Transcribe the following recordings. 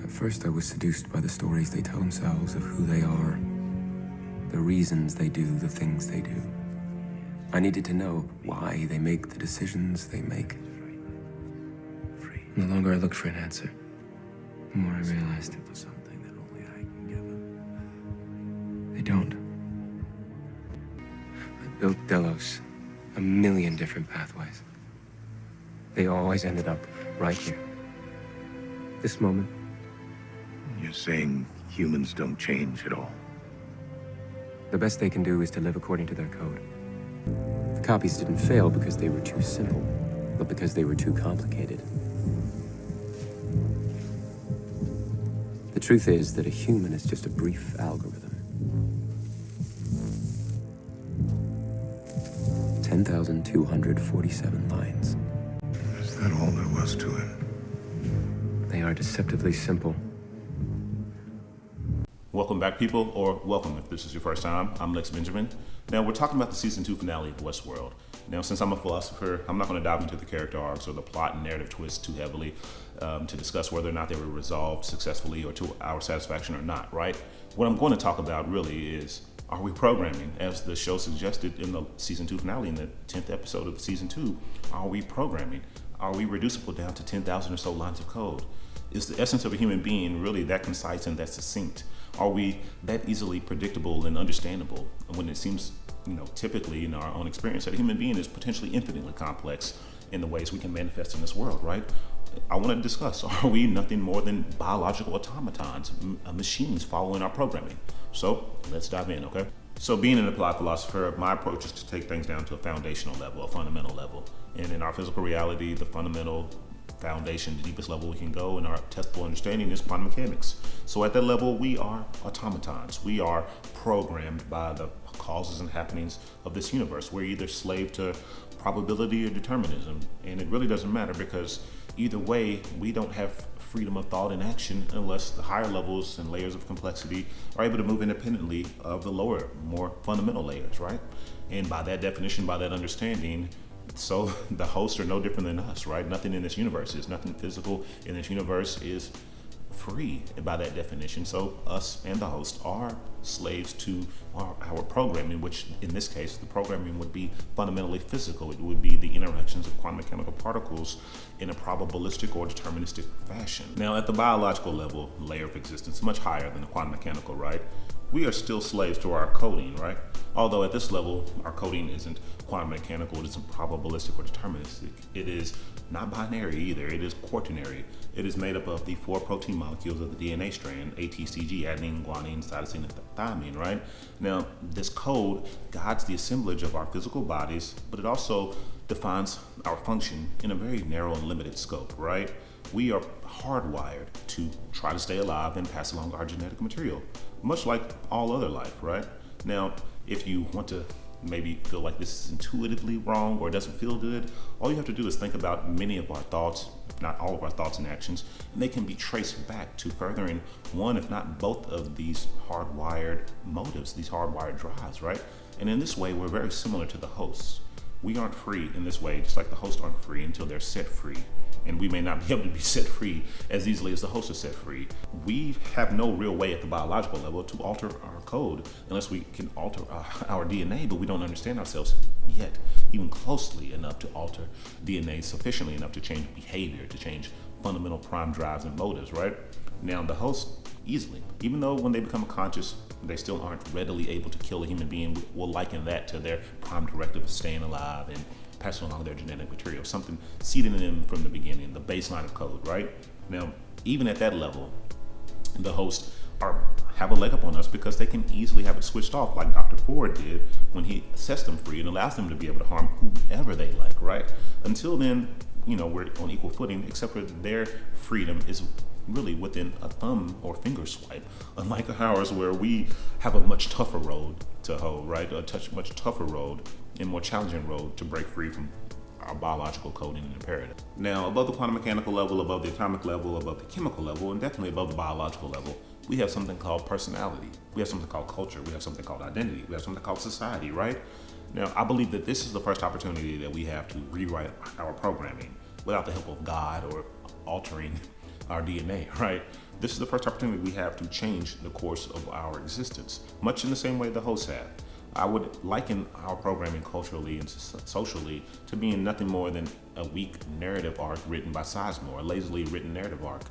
At first I was seduced by the stories they tell themselves of who they are, the reasons they do the things they do. I needed to know why they make the decisions they make. And the longer I looked for an answer, the more I realized it was something that only I can give them. They don't. I built Delos a million different pathways. They always ended up right here. This moment. You're saying humans don't change at all? The best they can do is to live according to their code. The copies didn't fail because they were too simple, but because they were too complicated. The truth is that a human is just a brief algorithm. 10,247 lines. Is that all there was to it? They are deceptively simple. Welcome back, people, or welcome if this is your first time. I'm Lex Benjamin. Now, we're talking about the season 2 finale of Westworld. Now, since I'm a philosopher, I'm not going to dive into the character arcs or the plot and narrative twists too heavily to discuss whether or not they were resolved successfully or to our satisfaction or not, right? What I'm going to talk about really is, are we programming? As the show suggested in the season 2 finale, in the 10th episode of season 2, are we programming? Are we reducible down to 10,000 or so lines of code? Is the essence of a human being really that concise and that succinct? Are we that easily predictable and understandable when it seems, typically in our own experience that a human being is potentially infinitely complex in the ways we can manifest in this world, right? I want to discuss, are we nothing more than biological automatons, machines following our programming? So let's dive in, okay? So being an applied philosopher, my approach is to take things down to a foundational level, a fundamental level. And in our physical reality, the fundamental foundation, the deepest level we can go in our testable understanding is quantum mechanics. So at that level, we are automatons. We are programmed by the causes and happenings of this universe. We're either slave to probability or determinism. And it really doesn't matter because either way, we don't have freedom of thought and action unless the higher levels and layers of complexity are able to move independently of the lower, more fundamental layers, right? And by that definition, by that understanding, so the hosts are no different than us, right? Nothing in this universe is, nothing physical in this universe is free by that definition. So us and the host are slaves to our programming, which in this case, the programming would be fundamentally physical. It would be the interactions of quantum mechanical particles in a probabilistic or deterministic fashion. Now at the biological level, layer of existence, much higher than the quantum mechanical, right? We are still slaves to our coding, right? Although at this level, our coding isn't quantum mechanical, it isn't probabilistic or deterministic. It is not binary either, it is quaternary. It is made up of the 4 protein molecules of the DNA strand, ATCG, adenine, guanine, cytosine, and thymine, right? Now, this code guides the assemblage of our physical bodies, but it also defines our function in a very narrow and limited scope, right? We are hardwired to try to stay alive and pass along our genetic material, much like all other life, right? Now, if you want to maybe feel like this is intuitively wrong or doesn't feel good, all you have to do is think about many of our thoughts, if not all of our thoughts and actions, and they can be traced back to furthering one, if not both of these hardwired motives, these hardwired drives, right? And in this way, we're very similar to the hosts. We aren't free in this way, just like the hosts aren't free until they're set free. And we may not be able to be set free as easily as the hosts are set free. We have no real way at the biological level to alter our code unless we can alter our DNA, but we don't understand ourselves yet, even closely enough to alter DNA sufficiently enough to change behavior, to change fundamental prime drives and motives, right? Now, the hosts easily, even though when they become conscious, they still aren't readily able to kill a human being, we'll liken that to their prime directive of staying alive and passing along their genetic material, something seeded in them from the beginning, the baseline of code, right? Now, even at that level, the hosts have a leg up on us because they can easily have it switched off like Dr. Ford did when he sets them free and allows them to be able to harm whoever they like, right? Until then, we're on equal footing, except for their freedom is really within a thumb or finger swipe, unlike ours where we have a much tougher road to hoe, right? A much tougher road and more challenging road to break free from our biological coding and imperative. Now, above the quantum mechanical level, above the atomic level, above the chemical level, and definitely above the biological level, we have something called personality. We have something called culture. We have something called identity. We have something called society, right? Now, I believe that this is the first opportunity that we have to rewrite our programming without the help of God or altering our DNA, right? this is the first opportunity we have to change the course of our existence, much in the same way the hosts have. I would liken our programming culturally and socially to being nothing more than a weak narrative arc written by Sizemore, a lazily written narrative arc.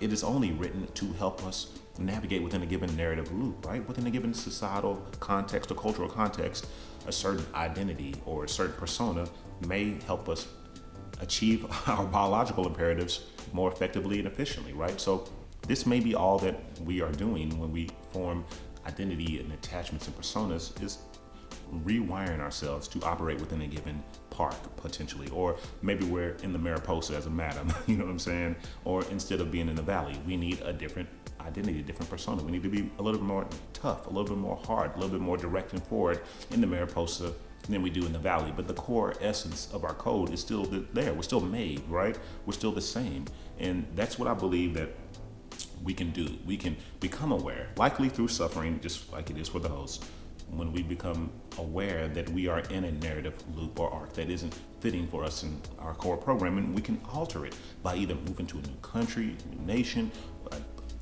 It is only written to help us navigate within a given narrative loop, right? Within a given societal context or cultural context, a certain identity or a certain persona may help us achieve our biological imperatives more effectively and efficiently, right? So this may be all that we are doing when we form identity and attachments and personas, is rewiring ourselves to operate within a given park potentially, or maybe we're in the Mariposa as a madam, you know what I'm saying? Or instead of being in the valley, we need a different identity, a different persona. We need to be a little bit more tough, a little bit more hard, a little bit more direct and forward in the Mariposa than we do in the valley. But the core essence of our code is still there. We're still made, right? We're still the same. And that's what I believe that we can do. We can become aware, likely through suffering, just like it is for the host. When we become aware that we are in a narrative loop or arc that isn't fitting for us in our core programming, we can alter it by either moving to a new country, a new nation,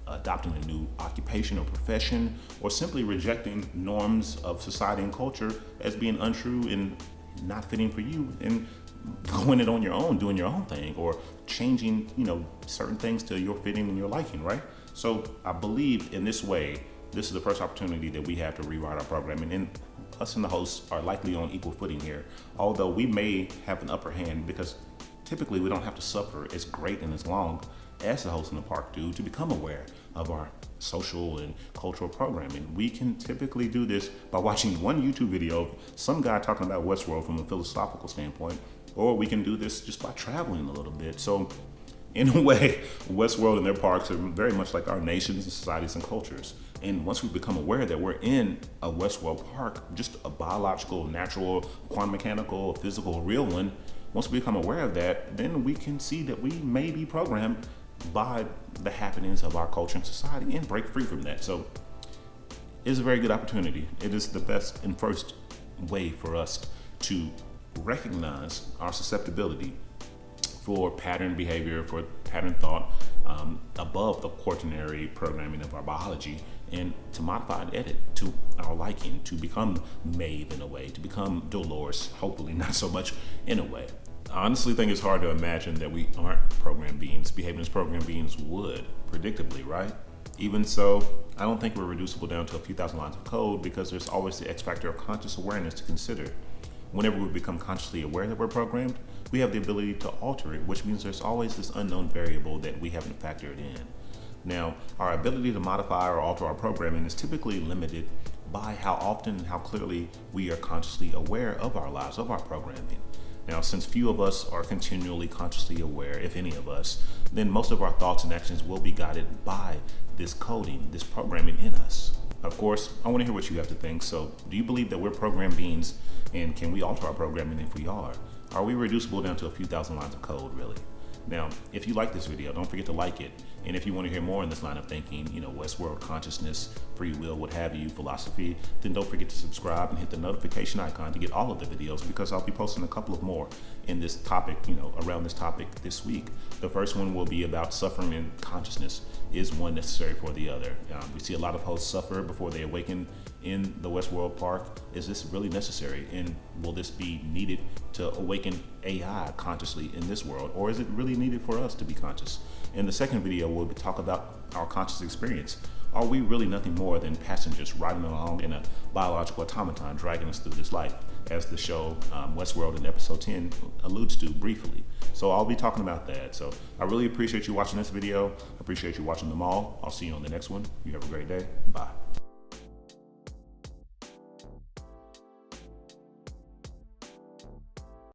adopting a new occupation or profession, or simply rejecting norms of society and culture as being untrue and not fitting for you, and going it on your own, doing your own thing, or changing, certain things to your fitting and your liking, right? So I believe in this way, this is the first opportunity that we have to rewrite our programming, and us and the hosts are likely on equal footing here, although we may have an upper hand because typically we don't have to suffer as great and as long as the hosts in the park do to become aware of our social and cultural programming. We can typically do this by watching one YouTube video of some guy talking about Westworld from a philosophical standpoint, or we can do this just by traveling a little bit. So in a way, Westworld and their parks are very much like our nations and societies and cultures. And once we become aware that we're in a Westworld park, just a biological, natural, quantum mechanical, physical, real one, once we become aware of that, then we can see that we may be programmed by the happenings of our culture and society and break free from that. So it's a very good opportunity. It is the best and first way for us to recognize our susceptibility for pattern behavior, for pattern thought, above the quaternary programming of our biology, and to modify and edit to our liking, to become Maeve in a way, to become Delores, hopefully not so much in a way. I honestly think it's hard to imagine that we aren't program beings, behaving as program beings would, predictably, right? Even so, I don't think we're reducible down to a few thousand lines of code, because there's always the X factor of conscious awareness to consider. Whenever we become consciously aware that we're programmed, we have the ability to alter it, which means there's always this unknown variable that we haven't factored in. Now, our ability to modify or alter our programming is typically limited by how often and how clearly we are consciously aware of our lives, of our programming. Now, since few of us are continually consciously aware, if any of us, then most of our thoughts and actions will be guided by this coding, this programming in us. Of course, I want to hear what you have to think. So, do you believe that we're program beings, and can we alter our programming if we are? Are we reducible down to a few thousand lines of code, really? Now, if you like this video, don't forget to like it. And if you want to hear more in this line of thinking, Westworld consciousness, free will, what have you, philosophy, then don't forget to subscribe and hit the notification icon to get all of the videos, because I'll be posting a couple of more in this topic, around this topic this week. The first one will be about suffering and consciousness. Is one necessary for the other? We see a lot of hosts suffer before they awaken in the Westworld Park. Is this really necessary? And will this be needed to awaken AI consciously in this world? Or is it really needed for us to be conscious? In the second video, we'll talk about our conscious experience. Are we really nothing more than passengers riding along in a biological automaton dragging us through this life, as the show Westworld in episode 10 alludes to briefly? So I'll be talking about that. So I really appreciate you watching this video. I appreciate you watching them all. I'll see you on the next one. You have a great day. Bye.